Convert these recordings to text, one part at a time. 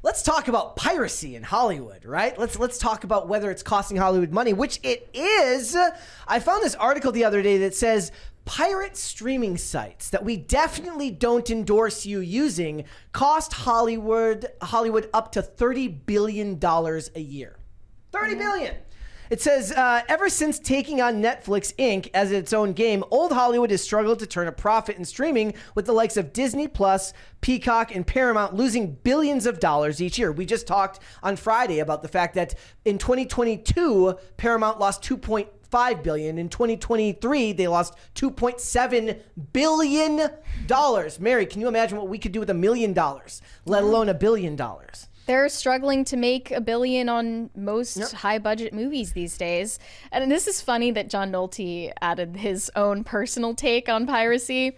Let's talk about piracy in Hollywood, right? Let's talk about whether it's costing Hollywood money, which it is. I found this article the other day that says pirate streaming sites that we definitely don't endorse you using cost Hollywood up to $30 billion a year. $30 billion. It says, ever since taking on Netflix Inc. as its own game, old Hollywood has struggled to turn a profit in streaming, with the likes of Disney Plus, Peacock, and Paramount losing billions of dollars each year. We just talked on Friday about the fact that in 2022, Paramount lost $2.5 billion. In 2023, they lost $2.7 billion. Mary, can you imagine what we could do with $1 million, let alone $1 billion? They're struggling to make $1 billion on most high-budget movies these days. And this is funny that John Nolte added his own personal take on piracy.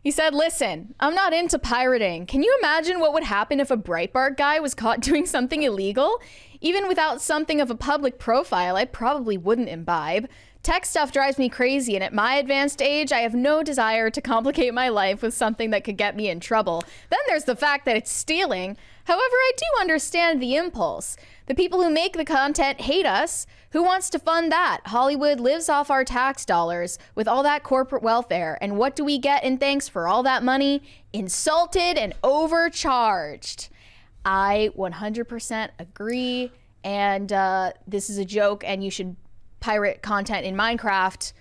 He said, listen, I'm not into pirating. Can you imagine what would happen if a Breitbart guy was caught doing something illegal? Even without something of a public profile, I probably wouldn't imbibe. Tech stuff drives me crazy, and at my advanced age, I have no desire to complicate my life with something that could get me in trouble. Then there's the fact that it's stealing. However, I do understand the impulse. The people who make the content hate us. Who wants to fund that? Hollywood lives off our tax dollars with all that corporate welfare. And what do we get in thanks for all that money? Insulted and overcharged. I 100% agree. And this is a joke, and you should pirate content in Minecraft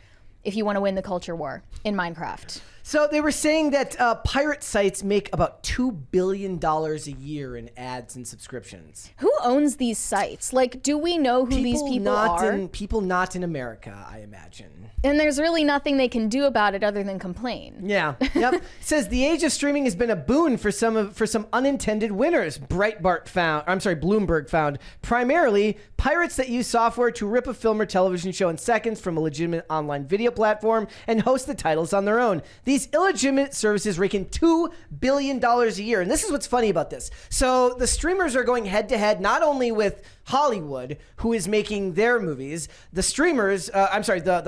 if you want to win the culture war in Minecraft. So they were saying that pirate sites make about $2 billion a year in ads and subscriptions. Who owns these sites? Like, do we know who these people are? People not in America, I imagine. And there's really nothing they can do about it other than complain. Yeah. Yep. It says the age of streaming has been a boon for some unintended winners. Bloomberg found primarily pirates that use software to rip a film or television show in seconds from a legitimate online video platform and host the titles on their own. These illegitimate services rake in $2 billion a year. And this is what's funny about this. So the streamers are going head to head, not only with Hollywood, who is making their movies, the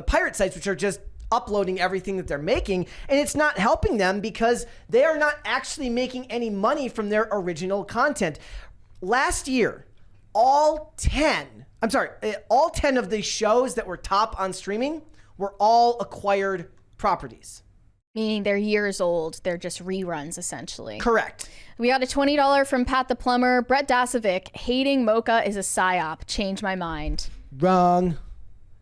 pirate sites, which are just uploading everything that they're making, and it's not helping them because they are not actually making any money from their original content. Last year, all 10 of the shows that were top on streaming were all acquired properties. Meaning they're years old. They're just reruns, essentially. Correct. We got a $20 from Pat the Plumber. Brett Dasovic, hating Mocha is a psyop. Change my mind. Wrong.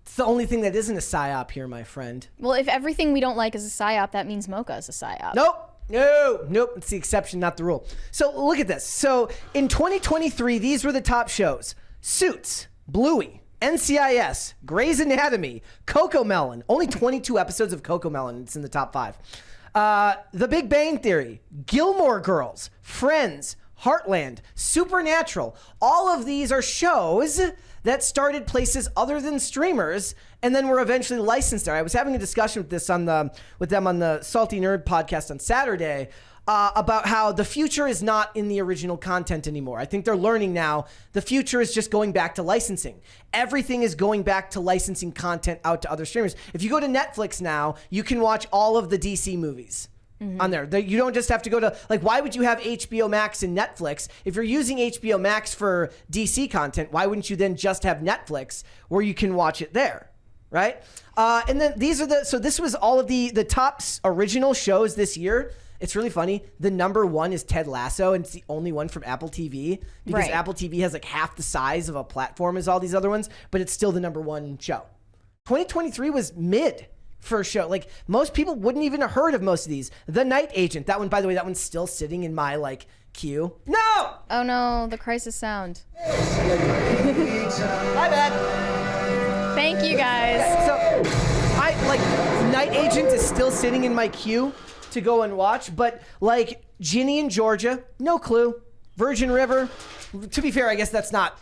It's the only thing that isn't a psyop here, my friend. Well, if everything we don't like is a psyop, that means Mocha is a psyop. Nope. It's the exception, not the rule. So look at this. So in 2023, these were the top shows. Suits, Bluey, NCIS, Grey's Anatomy, Cocomelon. Only 22 episodes of Cocomelon. It's in the top 5. The Big Bang Theory, Gilmore Girls, Friends, Heartland, Supernatural. All of these are shows that started places other than streamers and then were eventually licensed there. I was having a discussion with them on the Salty Nerd podcast on Saturday about how the future is not in the original content anymore. I think they're learning now the future is just going back to licensing. Everything is going back to licensing content out to other streamers. If you go to Netflix now, you can watch all of the DC movies. On there. You don't just have to go to, like, why would you have HBO Max and Netflix? If you're using HBO Max for DC content, why wouldn't you then just have Netflix where you can watch it there, right? And then this was all of the top original shows this year. It's really funny. The number one is Ted Lasso, and it's the only one from Apple TV because Apple TV has like half the size of a platform as all these other ones, but it's still the number one show. 2023 was mid for a show. Like, most people wouldn't even have heard of most of these. The Night Agent, that one, by the way, that one's still sitting in my queue. No! Oh no, the crisis sound. My bad. Thank you guys. So Night Agent is still sitting in my queue to go and watch, but Ginny in Georgia, no clue. Virgin River, to be fair, I guess that's not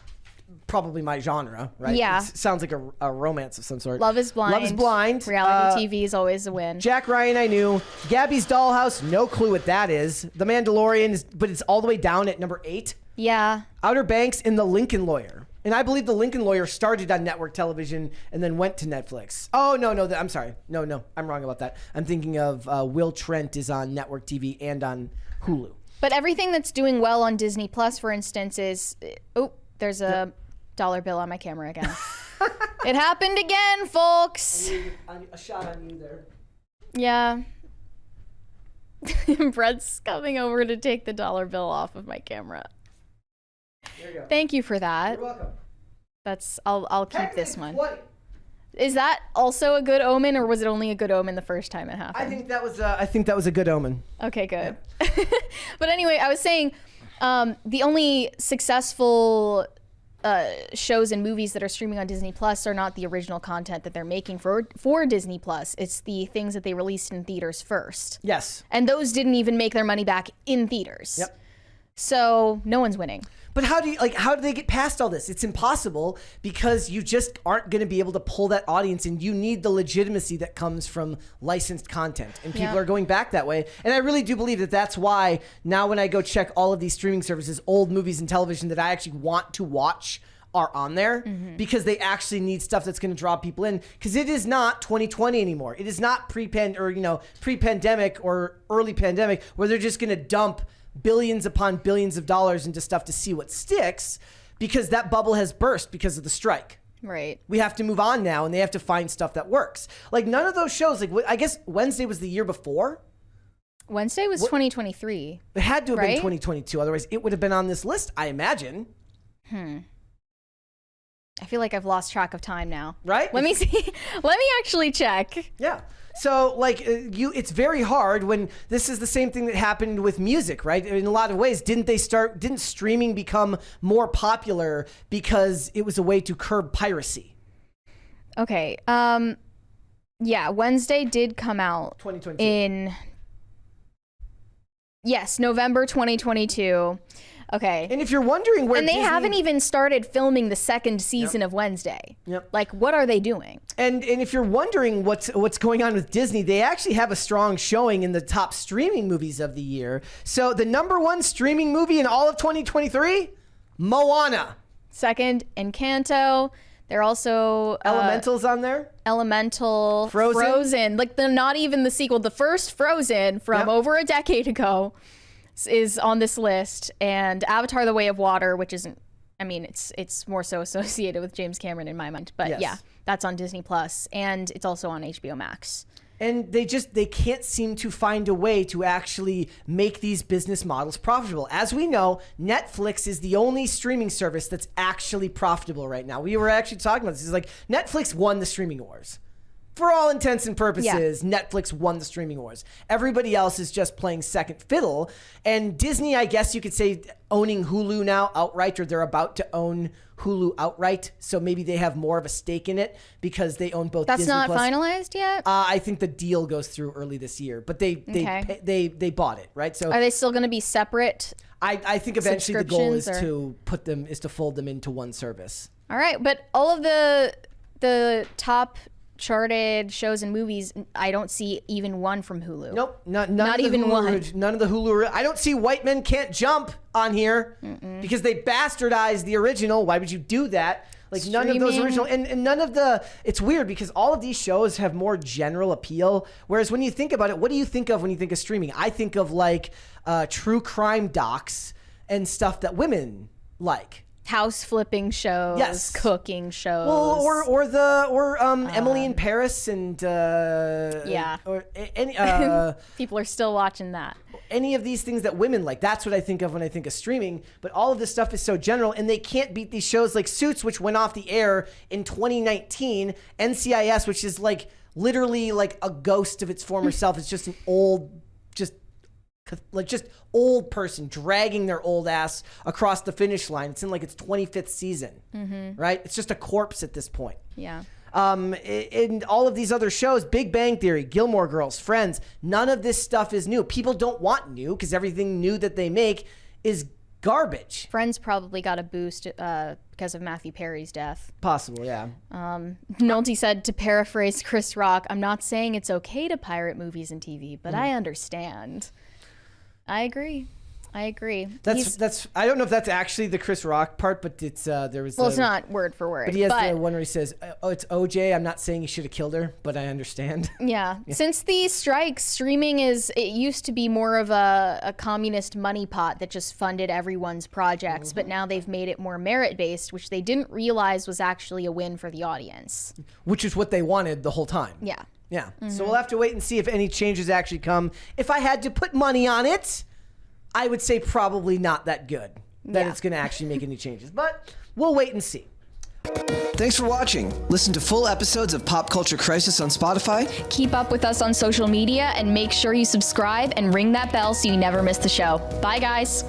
probably my genre, right? Yeah. It sounds like a romance of some sort. Love is Blind. Reality TV is always a win. Jack Ryan, I knew. Gabby's Dollhouse, no clue what that is. The Mandalorian, but it's all the way down at number 8. Yeah. Outer Banks and The Lincoln Lawyer. And I believe The Lincoln Lawyer started on network television and then went to Netflix. Oh, no, I'm sorry. No, I'm wrong about that. I'm thinking of Will Trent is on network TV and on Hulu. But everything that's doing well on Disney Plus, for instance, is there's a dollar bill on my camera again. It happened again, folks. I need a shot on you there. Yeah. Brett's coming over to take the dollar bill off of my camera. There you go. Thank you for that. You're welcome. I'll keep this one. 20. Is that also a good omen, or was it only a good omen the first time it happened? I think that was a good omen. Okay, good. Yeah. But anyway, I was saying the only successful shows and movies that are streaming on Disney Plus are not the original content that they're making for Disney Plus. It's the things that they released in theaters first. Yes. And those didn't even make their money back in theaters. Yep. So no one's winning. But how do they get past all this? It's impossible because you just aren't going to be able to pull that audience, and you need the legitimacy that comes from licensed content, and people are going back that way. And I really do believe that that's why now when I go check all of these streaming services, old movies and television that I actually want to watch are on there because they actually need stuff that's going to draw people in, because it is not 2020 anymore. It is not pre-pandemic or early pandemic where they're just going to dump billions upon billions of dollars into stuff to see what sticks, because that bubble has burst because of the strike. Right. We have to move on now, and they have to find stuff that works. Like none of those shows, like I guess Wednesday was the year before. Wednesday was 2023. It had to have been Right? 2022. Otherwise, it would have been on this list, I imagine. I feel like I've lost track of time now. Right? Let me see. Let me actually check. Yeah. So like it's very hard when this is the same thing that happened with music, right? In a lot of ways, didn't streaming become more popular because it was a way to curb piracy? Okay. Yeah, Wednesday did come out 2022. in November 2022. Okay. And if you're wondering where And they Disney, haven't even started filming the second season of Wednesday. Yep. Like, what are they doing? And if you're wondering what's going on with Disney, they actually have a strong showing in the top streaming movies of the year. So the number one streaming movie in all of 2023, Moana. Second, Encanto. They're also Elemental's on there. Elemental, Frozen. Like, they're not even the sequel. The first Frozen from over a decade ago is on this list, and Avatar: The Way of Water, which isn't, I mean, it's more so associated with James Cameron in my mind, but yeah, that's on Disney Plus, and it's also on HBO Max. And they can't seem to find a way to actually make these business models profitable. As we know, Netflix is the only streaming service that's actually profitable right now. We were actually talking about this. It's like Netflix won the streaming wars. For all intents and purposes, Netflix won the streaming wars. Everybody else is just playing second fiddle. And Disney, I guess you could say, owning Hulu now outright, or they're about to own Hulu outright. So maybe they have more of a stake in it because they own both. That's Disney not Plus. finalized yet? I think the deal goes through early this year, but they bought it, right? So Are they still going to be separate? I think eventually the goal is Subscriptions, to fold them into one service. All right, but all of the top charted shows and movies, I don't see even one from Hulu. Nope, not Not even Hulu, one. None of the Hulu. I don't see White Men Can't Jump on here because they bastardized the original. Why would you do that? Like none of those Streaming. original and none of the. It's weird because all of these shows have more general appeal. Whereas when you think about it, what do you think of when you think of streaming? I think of like true crime docs and stuff that women like. House flipping shows, Yes. cooking shows. Well, or Emily in Paris and or any people are still watching that. any of these things that women like. That's what I think of when I think of streaming. But all of this stuff is so general, and they can't beat these shows like Suits, which went off the air in 2019. NCIS, which is like literally like a ghost of its former self. It's just an old, just old person dragging their old ass across the finish line. It's in like its 25th season, right? It's just a corpse at this point. Yeah. In all of these other shows, Big Bang Theory, Gilmore Girls, Friends, none of this stuff is new. People don't want new because everything new that they make is garbage. Friends probably got a boost because of Matthew Perry's death. Possible, yeah. Nolte said, to paraphrase Chris Rock, I'm not saying it's okay to pirate movies and TV, but I understand. I agree. I agree. That's. I don't know if that's actually the Chris Rock part, but it's there was. Well, it's not word for word. But he has the one where he says, "Oh, it's OJ. I'm not saying he should have killed her, but I understand." Yeah. Since the strikes, streaming it used to be more of a communist money pot that just funded everyone's projects, but now they've made it more merit-based, which they didn't realize was actually a win for the audience. Which is what they wanted the whole time. Yeah. Yeah. So we'll have to wait and see if any changes actually come. If I had to put money on it, I would say probably not that good that it's going to actually make any changes. But we'll wait and see. Thanks for watching. Listen to full episodes of Pop Culture Crisis on Spotify. Keep up with us on social media and make sure you subscribe and ring that bell so you never miss the show. Bye, guys.